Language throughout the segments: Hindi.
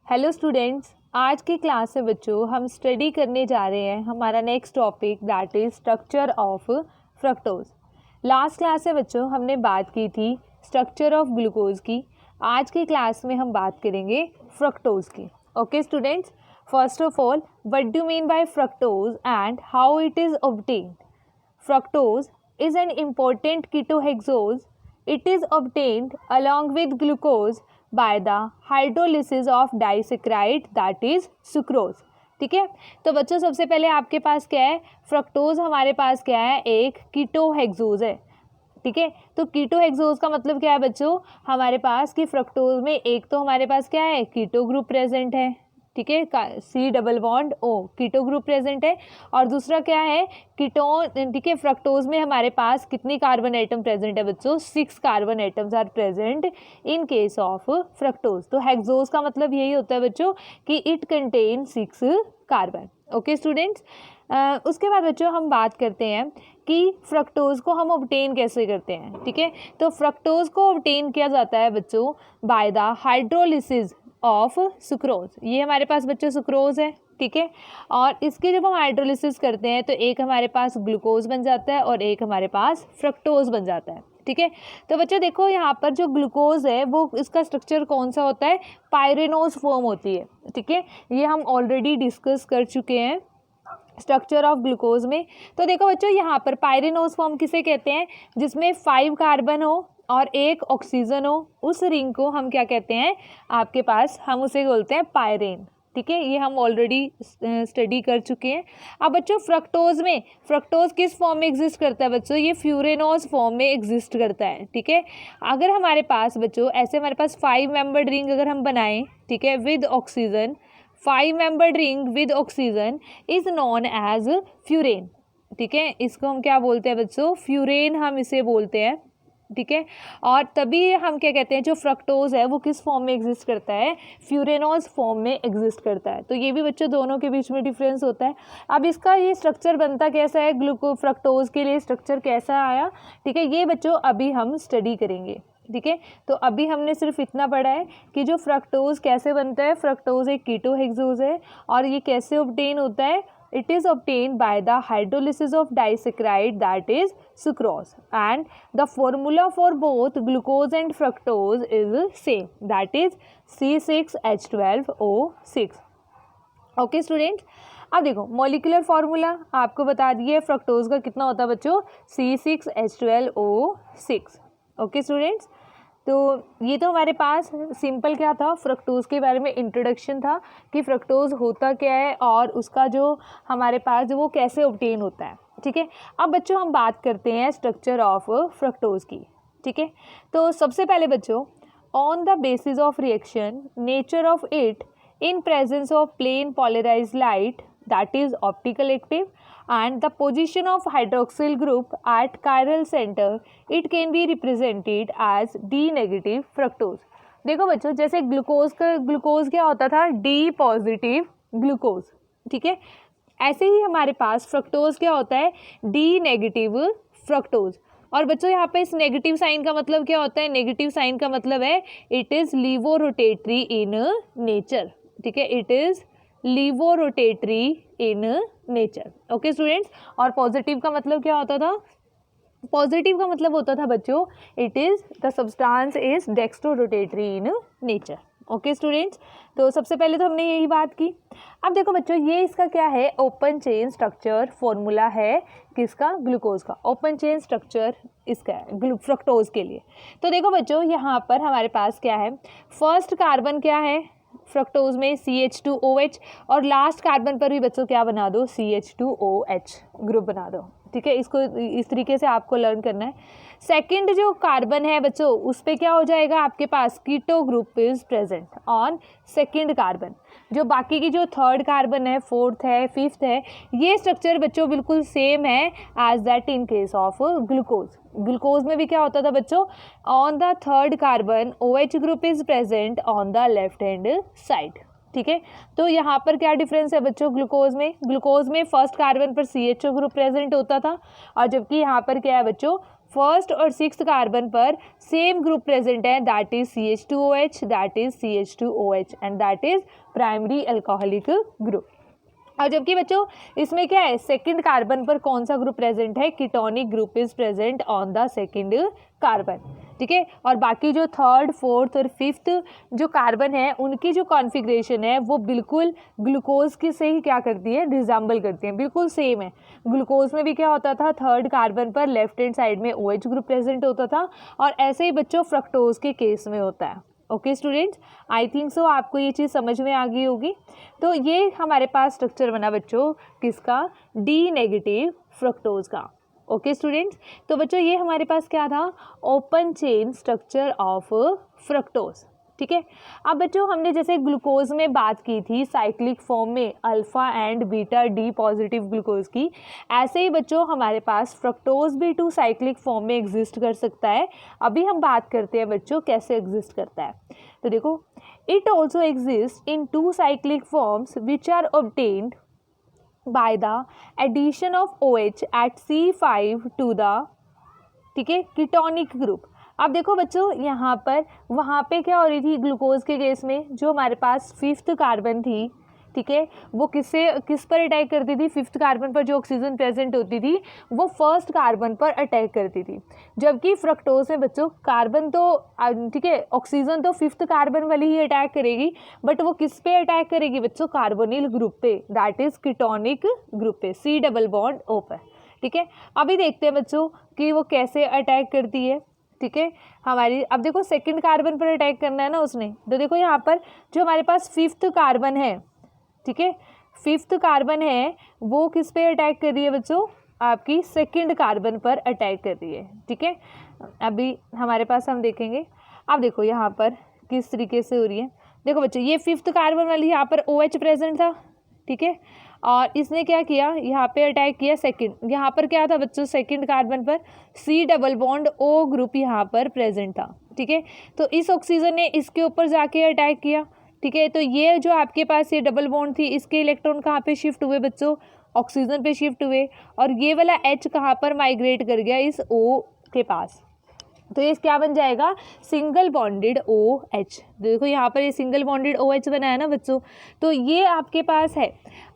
हेलो स्टूडेंट्स, आज की क्लास में बच्चों हम स्टडी करने जा रहे हैं हमारा next topic that is structure of fructose. Last class में बच्चों हमने बात की थी स्ट्रक्चर ऑफ ग्लूकोज की। आज की क्लास में हम बात करेंगे फ्रक्टोज की। Okay students, first of all what do mean by fructose and how it is obtained. Fructose is an important ketohexose. It is obtained along with glucose by the hydrolysis of disaccharide that is sucrose. ठीक है, तो बच्चों सबसे पहले आपके पास क्या है, फ्रक्टोज हमारे पास क्या है, एक कीटोहेक्सोज है। ठीक है, तो कीटोहेक्सोज का मतलब क्या है बच्चों, हमारे पास कि फ्रक्टोज में एक तो हमारे पास क्या है, कीटो ग्रुप प्रेजेंट है। ठीक है, C double bond O keto group present है। और दूसरा क्या है, कीटोन। ठीक है, फ्रक्टोज में हमारे पास कितनी कार्बन एटम प्रेजेंट है बच्चों, 6 carbon atoms are present in case of fructose. तो हेक्सोज का मतलब यही होता है बच्चों कि it contain 6 carbon. Okay students, उसके बाद बच्चों हम बात करते हैं कि फ्रक्टोज को हम ऑब्टेन कैसे करते हैं। ठीक है, तो फ्रक्टोज को ऑब्टेन किया जाता है बच्चों by the hydrolysis of sucrose. ये हमारे पास बच्चों सुक्रोज है। ठीक है, और इसके जब हम हाइड्रोलिसिस करते हैं तो एक हमारे पास ग्लूकोज बन जाता है और एक हमारे पास फ्रक्टोज बन जाता है। ठीक है, तो बच्चों देखो यहाँ पर जो ग्लूकोज है वो इसका स्ट्रक्चर कौन सा होता है, पायरेनोज फॉर्म होती है। ठीक है, ये हम ऑलरेडी डिस्कस कर चुके हैं स्ट्रक्चर ऑफ ग्लूकोज में। तो देखो बच्चों यहाँ पर पायरेनोज फॉर्म किसे कहते हैं, जिसमें 5 कार्बन हो और 1 ऑक्सीजन हो। उस रिंग को हम क्या कहते हैं, आपके पास हम उसे बोलते हैं पायरेन। ठीक है, ये हम ऑलरेडी स्टडी कर चुके हैं। अब बच्चों फ्रक्टोज में, फ्रक्टोज किस फॉर्म में एग्जिस्ट करता है बच्चों, ये फ्यूरेनोज फॉर्म में एग्जिस्ट करता है। ठीक है, अगर हमारे पास बच्चों ऐसे हमारे पास 5 मेंबर्ड रिंग अगर हम बनाएं, ठीक है, with oxygen, 5 membered ring with oxygen is known as furan. ठीक है, इसको हम क्या बोलते हैं बच्चों, फ्यूरेन हम इसे बोलते हैं। ठीक है, और तभी हम क्या कहते हैं, जो फ्रक्टोज है वो किस फॉर्म में एग्जिस्ट करता है, फ्यूरेनोज फॉर्म में एग्जिस्ट करता है। तो ये भी बच्चों दोनों के बीच में डिफरेंस होता है। अब इसका ये स्ट्रक्चर बनता कैसा है, फ्रक्टोज के लिए स्ट्रक्चर कैसा आया, ठीक है, ये बच्चों अभी हम स्टडी करेंगे। ठीक है, तो अभी हमने सिर्फ इतना पढ़ा है कि जो फ्रक्टोज कैसे बनता है, फ्रक्टोज एक कीटोहेक्सोज है और ये कैसे ऑब्टेन होता है, it is obtained by the hydrolysis of disaccharide that is sucrose, and the formula for both glucose and fructose is same, that is C6H12O6। Okay students, अब देखो मॉलिक्यूलर फार्मूला आपको बता दिए फ्रक्टोज का कितना होता है बच्चों, C6H12O6। ओके स्टूडेंट्स, तो ये तो हमारे पास सिंपल क्या था, फ्रक्टोज के बारे में इंट्रोडक्शन था कि फ्रक्टोज होता क्या है और उसका जो हमारे पास जो वो कैसे ऑब्टेन होता है। ठीक है, अब बच्चों हम बात करते हैं स्ट्रक्चर ऑफ फ्रक्टोज की। ठीक है, तो सबसे पहले बच्चों, on the basis of reaction nature of it in presence of plane polarized light that is optical active and the position of hydroxyl group at chiral center, it can be represented as D negative fructose। देखो बच्चों जैसे ग्लूकोज क्या होता था, D पॉजिटिव ग्लूकोज। ठीक है, ऐसे ही हमारे पास फ्रक्टोज क्या होता है, D नेगेटिव फ्रक्टोज। और बच्चों यहाँ पे इस नेगेटिव साइन का मतलब क्या होता है, नेगेटिव साइन का मतलब है it is laevo rotatory in nature. ठीक है, it is laevo rotatory in nature. Okay students, और पॉजिटिव का मतलब क्या होता था, पॉजिटिव का मतलब होता था बच्चों it is the substance is dextro rotatory in nature. Okay students, तो सबसे पहले तो हमने यही बात की। अब देखो बच्चों ये इसका क्या है, ओपन चेन स्ट्रक्चर फॉर्मूला है किसका, ग्लूकोज का। ओपन चेन स्ट्रक्चर इसका है फ्रक्टोज के लिए। तो देखो बच्चों यहाँ पर हमारे पास क्या है, फर्स्ट कार्बन क्या है फ्रक्टोज में, CH2OH, और लास्ट कार्बन पर भी बच्चों क्या बना दो, CH2OH ग्रुप बना दो। ठीक है, इसको इस तरीके से आपको लर्न करना है। सेकंड जो कार्बन है बच्चों उस पे क्या हो जाएगा, आपके पास keto group is present on second carbon. जो बाकी की जो थर्ड कार्बन है, फोर्थ है, फिफ्थ है, ये स्ट्रक्चर बच्चों बिल्कुल सेम है as that in case of glucose. Glucose में भी क्या होता था बच्चों, on the third carbon OH group is present on the left hand side. ठीक है, तो यहाँ पर क्या डिफरेंस है बच्चों, ग्लूकोज में फर्स्ट कार्बन पर CHO ग्रुप प्रेजेंट होता था और जबकि यहाँ पर क्या है बच्चों, फर्स्ट और सिक्स्थ कार्बन पर सेम ग्रुप प्रेजेंट है, that is CH2OH, that is CH2OH and that is primary alcoholic group. और जबकि बच्चों इसमें क्या है, सेकंड कार्बन पर कौन सा ग्रुप प्रेजेंट है, ketonic group is present on the second carbon, ठीक है। और बाकी जो थर्ड, फोर्थ और फिफ्थ जो कार्बन है उनकी जो कॉन्फ़िगरेशन है वो बिल्कुल ग्लूकोज के से ही क्या करती है, रिजेंबल करती है, बिल्कुल सेम है। ग्लूकोज में भी क्या होता था, थर्ड कार्बन पर लेफ्ट हैंड साइड में OH ग्रुप प्रेजेंट होता था, और ऐसे ही बच्चों फ्रक्टोज के केस में होता है। Okay students, I think so आपको ये चीज़ समझ में आ गई होगी। तो ये हमारे पास स्ट्रक्चर बना बच्चों किसका, डी नेगेटिव फ्रक्टोज का। ओके स्टूडेंट्स, तो बच्चों ये हमारे पास क्या था, open chain structure of fructose, ठीक है। अब बच्चों हमने जैसे ग्लूकोज में बात की थी साइक्लिक फॉर्म में alpha and beta D positive glucose की, ऐसे ही बच्चों हमारे पास फ्रक्टोज भी 2 साइक्लिक फॉर्म में एग्जिस्ट कर सकता है। अभी हम बात करते हैं बच्चों कैसे एग्जिस्ट करता है। तो देखो, it also exist in 2 cyclic forms which are obtained by the addition of OH at C5 to the, ठीक है, कीटोनिक ग्रुप। अब देखो बच्चों यहाँ पर वहाँ पे क्या हो रही थी, ग्लूकोज के केस में जो हमारे पास फिफ्थ कार्बन थी, ठीक है, वो किस पर अटैक करती थी, फिफ्थ कार्बन पर जो ऑक्सीजन प्रेजेंट होती थी वो फर्स्ट कार्बन पर अटैक करती थी। जबकि फ्रक्टोज में बच्चों कार्बन तो ठीक है, ऑक्सीजन तो फिफ्थ कार्बन वाली ही अटैक करेगी, बट वो किस पे अटैक करेगी बच्चों, कार्बोनिल ग्रुप पे, दैट इज कीटोनिक ग्रुप पे, C डबल बॉन्ड O पर, ठीक है। अभी देखते हैं बच्चों कि वो कैसे अटैक करती है, ठीक है। हमारी अब देखो सेकंड कार्बन पर अटैक करना है ना उसने, तो देखो यहाँ पर जो हमारे पास फिफ्थ कार्बन है, ठीक है, फिफ्थ कार्बन है वो किस पे अटैक कर रही है बच्चों, आपकी सेकंड कार्बन पर अटैक कर रही है, ठीक है। अभी हमारे पास हम देखेंगे, अब देखो यहाँ पर किस तरीके से हो रही है। देखो बच्चों ये फिफ्थ कार्बन वाली यहाँ पर OH प्रेजेंट था, ठीक है, और इसने क्या किया, यहाँ पे अटैक किया सेकंड, यहाँ पर क्या था बच्चों, सेकंड कार्बन पर C double bond O group यहाँ पर प्रेजेंट था, ठीक है। तो इस ऑक्सीजन ने इसके ऊपर जाके अटैक किया, ठीक है। तो ये जो आपके पास ये डबल बॉन्ड थी इसके इलेक्ट्रॉन कहाँ पे शिफ्ट हुए बच्चों, ऑक्सीजन पे शिफ्ट हुए, और ये वाला H कहाँ पर माइग्रेट कर गया, इस O के पास। तो ये क्या बन जाएगा, सिंगल बॉन्डेड OH। देखो यहाँ पर ये सिंगल बॉन्डेड OH बना है ना बच्चों, तो ये आपके पास है।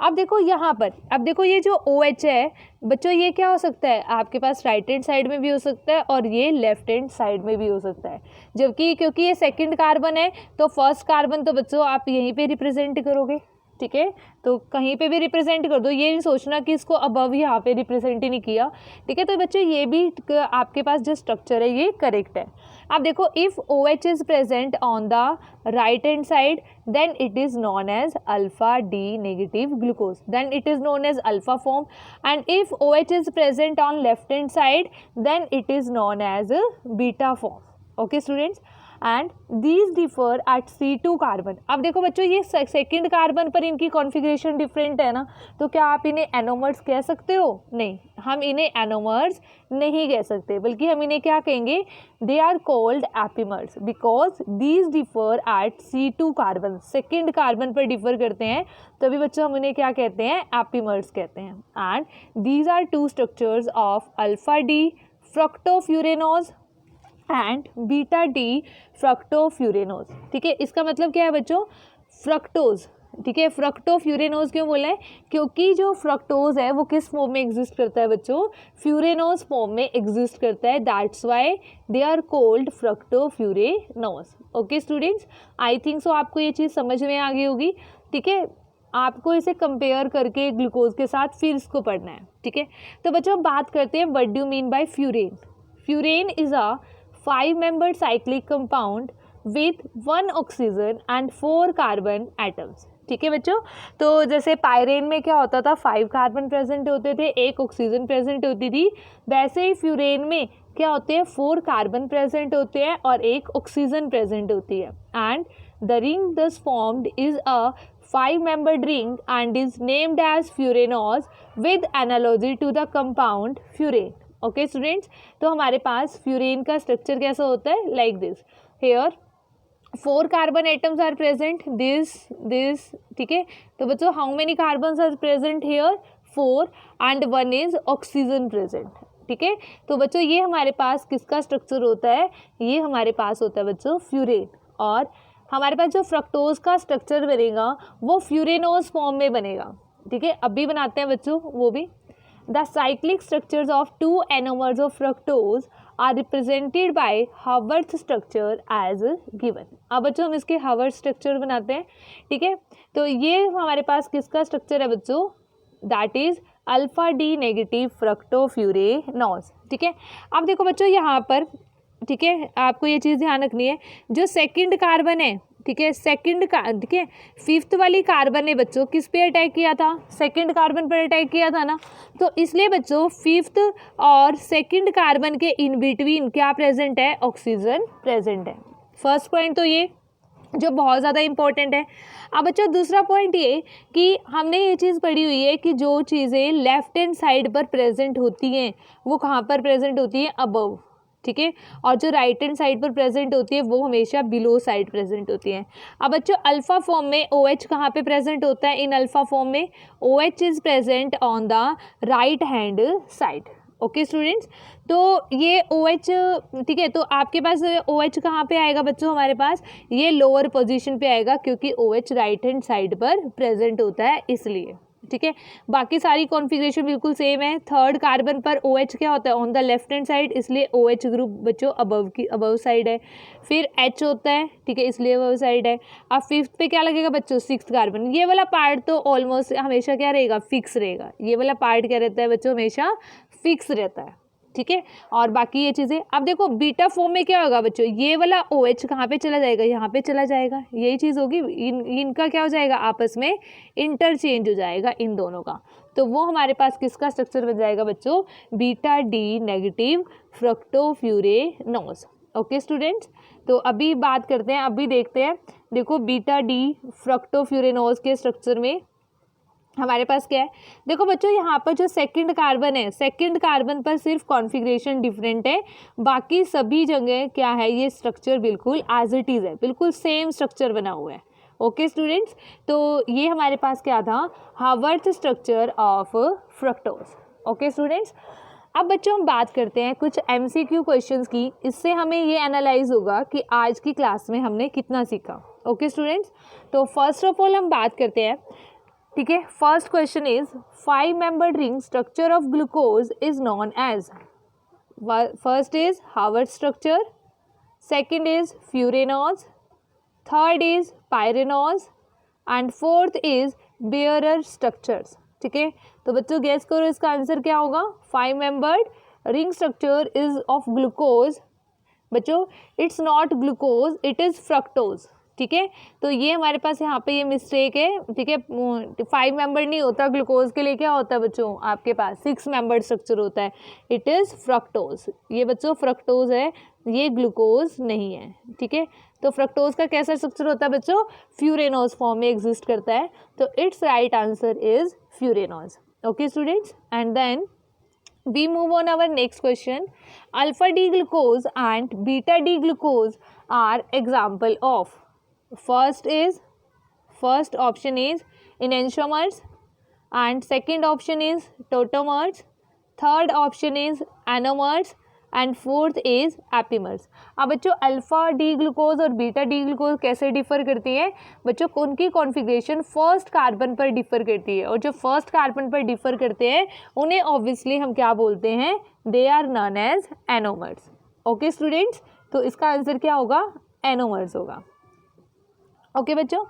अब देखो यहाँ पर, अब देखो ये जो OH है बच्चों ये क्या हो सकता है, आपके पास राइट हैंड साइड में भी हो सकता है और ये लेफ्ट हैंड साइड में भी हो सकता है। जबकि क्योंकि ये सेकंड कार्बन है तो फर्स्ट कार्बन तो बच्चों आप यहीं पे रिप्रेजेंट करोगे, ठीक है, तो कहीं पे भी रिप्रेजेंट कर दो, ये नहीं सोचना कि इसको अबव यहाँ पे रिप्रेजेंट ही नहीं किया, ठीक है। तो बच्चों ये भी आपके पास जो स्ट्रक्चर है ये करेक्ट है। अब देखो if OH is present on the right hand side then it is known as alpha D negative glucose, then it is known as alpha form, and if OH is present on left hand side then it is known as beta form. Okay students, and these differ at C2 carbon. अब देखो बच्चों ये सेकंड कार्बन पर इनकी कॉन्फ़िगरेशन डिफरेंट है ना, तो क्या आप इन्हें एनोमर्स कह सकते हो, नहीं, हम इन्हें एनोमर्स नहीं कह सकते, बल्कि हम इन्हें क्या कहेंगे, they are called epimers because these differ at C2 carbon, second carbon पर डिफर करते हैं, तभी बच्चों हम उन्हें क्या कहते हैं, एपीमर्स कहते हैं। And these are 2 structures of alpha D fructofuranose and beta D fructofuranose, ठीक है। इसका मतलब क्या है बच्चों, फ्रक्टोज, ठीक है, फ्रक्टोफ्यूरेनोज क्यों बोला है, क्योंकि जो फ्रक्टोज है वो किस फॉर्म में एग्जिस्ट करता है बच्चों, फ्यूरेनोज फॉर्म में एग्जिस्ट करता है, that's why they are called fructofuranose. Okay students, I think so आपको ये चीज़ समझ में आ गई होगी, ठीक है। आपको इसे कंपेयर करके ग्लूकोज के साथ फिर इसको पढ़ना है, ठीक है। तो बच्चों बात करते हैं what do mean by furan. Furan is a 5-membered cyclic compound with 1 oxygen and 4 carbon atoms, ठीक है बच्चों। तो जैसे पायरेन में क्या होता था, 5 कार्बन प्रेजेंट होते थे, 1 ऑक्सीजन प्रेजेंट होती थी, वैसे ही फ्यूरेन में क्या होते हैं, 4 कार्बन प्रेजेंट होते हैं और 1 ऑक्सीजन प्रेजेंट होती है। एंड द रिंग दस formed is a 5-membered ring and is named as furanose with analogy to the compound furane। Okay students, तो हमारे पास फ्यूरेन का स्ट्रक्चर कैसा होता है, like this, here 4 carbon atoms are present, this, ठीक है। तो बच्चों how many carbons are present here, 4 and 1 is oxygen present, ठीक है। तो बच्चों ये हमारे पास किसका स्ट्रक्चर होता है, ये हमारे पास होता है बच्चों फ्यूरेन। और हमारे पास जो फ्रक्टोज का स्ट्रक्चर बनेगा वो फ्यूरेनोज फॉर्म में बनेगा, ठीक है। अभी बनाते हैं बच्चों वो भी। The cyclic structures of 2 anomers of fructose are represented by Haworth structure as given. अब बच्चों हम इसके हावर्थ स्ट्रक्चर बनाते हैं, ठीक है। तो ये हमारे पास किसका स्ट्रक्चर है बच्चों, that is alpha D negative fructofuranose, ठीक है। अब देखो बच्चों यहाँ पर, ठीक है, आपको ये चीज़ ध्यान रखनी है, जो सेकंड कार्बन है, ठीक है, ठीक है, फिफ्थ वाली कार्बन ने बच्चों किस पे अटैक किया था, सेकंड कार्बन पर अटैक किया था ना। तो इसलिए बच्चों फिफ्थ और सेकंड कार्बन के इन बिटवीन क्या प्रेजेंट है, ऑक्सीजन प्रेजेंट है। फर्स्ट पॉइंट तो ये जो बहुत ज़्यादा इंपॉर्टेंट है। अब बच्चों दूसरा पॉइंट ये कि हमने ये चीज़ पढ़ी हुई है कि जो चीज़ें लेफ्ट हैंड साइड पर प्रेजेंट होती हैं वो कहाँ पर प्रेजेंट होती है, अबव, ठीक है। और जो राइट हैंड साइड पर प्रेजेंट होती है वो हमेशा बिलो साइड प्रेजेंट होती है। अब बच्चों अल्फा फॉर्म में OH कहाँ पे प्रेजेंट होता है, इन अल्फा फॉर्म में OH is present on the right hand side. Okay students, तो ये OH, ठीक है, तो आपके पास OH कहाँ पे आएगा बच्चों, हमारे पास ये लोअर पोजीशन पे आएगा क्योंकि OH राइट हैंड साइड पर प्रेजेंट होता है इसलिए, ठीक है। बाकी सारी कॉन्फ़िगरेशन बिल्कुल सेम है। थर्ड कार्बन पर OH क्या होता है, on the left hand side, इसलिए OH ग्रुप बच्चों अबव साइड है। फिर H होता है, ठीक है, इसलिए अबव साइड है। अब फिफ्थ पे क्या लगेगा बच्चों, सिक्स्थ कार्बन। ये वाला पार्ट तो ऑलमोस्ट हमेशा क्या रहेगा, फिक्स रहेगा। ये वाला पार्ट क्या रहता है बच्चों, हमेशा फिक्स रहता है, ठीक है। और बाकी ये चीज़ें, अब देखो बीटा फॉर्म में क्या होगा बच्चों, ये वाला OH कहाँ पे चला जाएगा, यहाँ पे चला जाएगा, यही चीज़ होगी। इनका क्या हो जाएगा, आपस में इंटरचेंज हो जाएगा इन दोनों का। तो वो हमारे पास किसका स्ट्रक्चर बन जाएगा बच्चों, beta D negative fructofuranose. Okay students, तो अभी बात करते हैं, अभी देखते हैं। देखो बीटा डी फ्रक्टोफ्यूरेनोज के स्ट्रक्चर में हमारे पास क्या है, देखो बच्चों यहाँ पर जो सेकंड कार्बन है, सेकंड कार्बन पर सिर्फ कॉन्फ़िगरेशन डिफरेंट है, बाकी सभी जगह क्या है, ये स्ट्रक्चर बिल्कुल एज इट इज़ है, बिल्कुल सेम स्ट्रक्चर बना हुआ है। ओके स्टूडेंट्स, तो ये हमारे पास क्या था, Haworth structure of fructose. Okay students, अब बच्चों हम बात करते हैं कुछ MCQ क्वेश्चंस की, इससे हमें ये एनालाइज होगा कि आज की क्लास में हमने कितना सीखा। ओके स्टूडेंट्स, तो फर्स्ट ऑफ ऑल हम बात करते हैं, ठीक है। First question is 5 membered ring structure of glucose is known as, first is Haworth structure, second is furanose, third is pyranose and fourth is Baeyer structures, ठीक है। तो बच्चों गेस करो इसका आंसर क्या होगा। 5 membered ring structure is of glucose, बच्चों it's not glucose, it is fructose, ठीक है। तो ये हमारे पास यहाँ पे ये मिस्टेक है, ठीक है। 5 मेंबर नहीं होता, ग्लूकोज के लिए क्या होता है बच्चों, आपके पास 6 मेंबर स्ट्रक्चर होता है, इट इज़ फ्रक्टोज। ये बच्चों फ्रक्टोज है, ये ग्लूकोज नहीं है, ठीक है। तो फ्रक्टोज का कैसा स्ट्रक्चर होता है बच्चों, फ्यूरेनोज फॉर्म में एग्जिस्ट करता है, तो it's right answer is furanose. Okay students, and then we move on our next question. Alpha D glucose and beta D glucose are example of, first option is enantiomers and second option is tautomers, third option is anomers and fourth is epimers. अब बच्चों अल्फा डी ग्लूकोज और बीटा डी ग्लूकोज कैसे डिफर करती है बच्चों, उनकी कॉन्फ़िगरेशन फर्स्ट कार्बन पर डिफर करती है, और जो फर्स्ट कार्बन पर डिफर करते हैं उन्हें ऑब्वियसली हम क्या बोलते हैं, they are known as anomers. Okay students, तो इसका आंसर क्या होगा, एनोमर्स होगा। ओके बच्चों,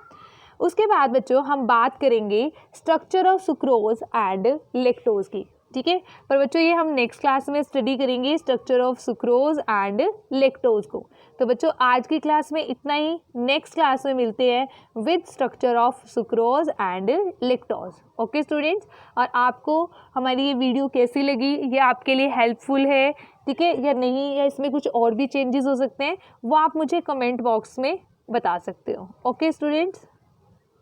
उसके बाद बच्चों हम बात करेंगे structure of sucrose and lactose की, ठीक है। पर बच्चों ये हम नेक्स्ट क्लास में स्टडी करेंगे structure of sucrose and lactose को। तो बच्चों आज की क्लास में इतना ही, नेक्स्ट क्लास में मिलते हैं with structure of sucrose and lactose. Okay students, और आपको हमारी ये वीडियो कैसी लगी, ये आपके लिए हेल्पफुल है, ठीक है, या नहीं, या इसमें कुछ और भी चेंजेस हो सकते हैं, वो आप मुझे कमेंट बॉक्स में बता सकते हो। Okay students.